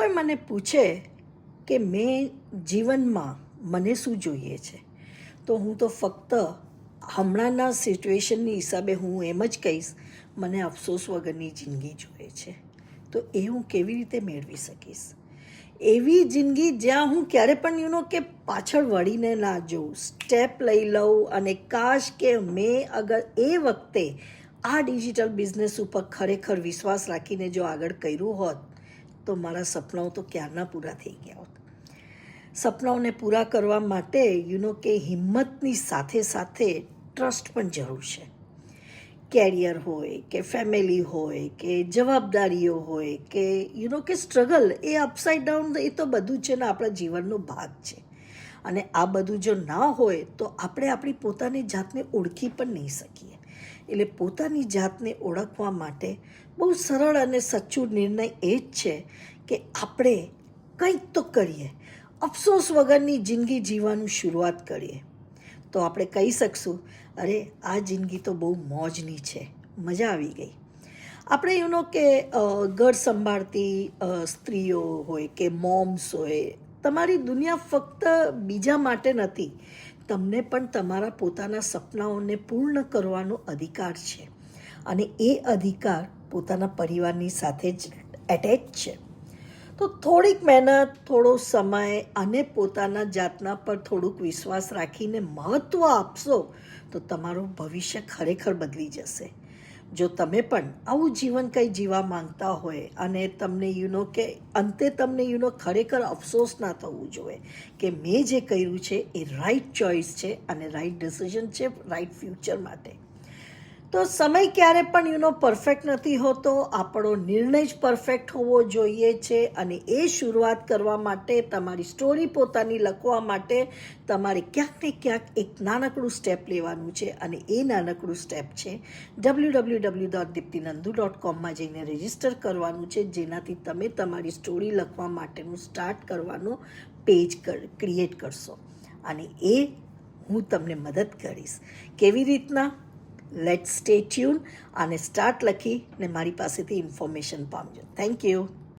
કોઈ મને પૂછે કે મેં જીવનમાં મને શું જોઈએ છે, તો હું તો ફક્ત હમણાંના સિચ્યુએશનની હિસાબે હું એમ જ કહીશ, મને અફસોસ વગરની જિંદગી જોઈએ છે. તો એ હું કેવી રીતે મેળવી શકીશ? એવી જિંદગી જ્યાં હું ક્યારે પણ કે પાછળ વળીને ના જોઉં, સ્ટેપ લઈ લઉં અને કાશ કે મેં અગર એ વખતે આ ડિજિટલ બિઝનેસ ઉપર ખરેખર વિશ્વાસ રાખીને જો આગળ કર્યું હોત તો મારા સપનાઓ તો ક્યારના પૂરા થઈ ગયા હોત. સપનાઓને પૂરા કરવા માટે કે હિંમતની સાથે સાથે ટ્રસ્ટ પણ જરૂર છે. કેરિયર હોય કે ફેમિલી હોય કે જવાબદારીઓ હોય કે કે સ્ટ્રગલ, એ અપસાઇડ ડાઉન, એ તો બધું છે ને આપણા જીવનનો ભાગ છે. અને આ બધું જો ના હોય તો આપણે આપણી પોતાની જાતને ઓળખી પણ નહીં શકીએ. એટલે પોતાની જાતને ઓળખવા માટે બહુ સરળ અને સચ્ચો નિર્ણય એ જ છે કે આપણે કંઈક તો કરીએ, અફસોસ વગરની જિંદગી જીવવાનું શરૂઆત કરીએ. તો આપણે કહી શકશું, અરે આ જિંદગી તો બહુ મોજની છે, મજા આવી ગઈ. આપણે કે ઘર સંભાળતી સ્ત્રીઓ હોય કે મોમ્સ હોય, તમારી દુનિયા ફક્ત બીજા માટે નથી. તમને પણ તમારા પોતાના સપનાઓને પૂર્ણ કરવાનો અધિકાર છે. અને એ અધિકાર પોતાના પરિવારની સાથે જ એટેચ છે. તો થોડીક મહેનત, થોડો સમય અને પોતાના જાતના પર થોડુંક વિશ્વાસ રાખીને મહત્ત્વ આપશો તો તમારું ભવિષ્ય ખરેખર બદલી જશે. જો તમે પણ આવું જીવન કંઈ જીવવા માંગતા હોય અને તમને કે અંતે તમને ખરેખર અફસોસ ના થવું જોઈએ કે મેં જે કર્યું છે એ રાઈટ ચોઇસ છે અને રાઈટ ડિસિઝન છે રાઈટ ફ્યુચર માટે. તો સમય ક્યારે પણ પરફેક્ટ નથી હોતો, આપણો નિર્ણય જ પરફેક્ટ હોવો જોઈએ છે. અને એ શરૂઆત કરવા માટે, તમારી સ્ટોરી પોતાની લખવા માટે તમારે ક્યાંક ને ક્યાંક એક નાનકડું સ્ટેપ લેવાનું છે. અને એ નાનકડું સ્ટેપ છે www.diptinandu.com જઈને રજીસ્ટર કરવાનું છે, જેનાથી તમે તમારી સ્ટોરી લખવા માટેનું સ્ટાર્ટ કરવાનું પેજ ક્રિએટ કરશો. અને એ હું તમને મદદ કરીશ. કેવી રીતના? લેટ્સ સ્ટે ટ્યુન અને સ્ટાર્ટ લખીને મારી પાસેથી ઇન્ફોર્મેશન પામજો. Thank you.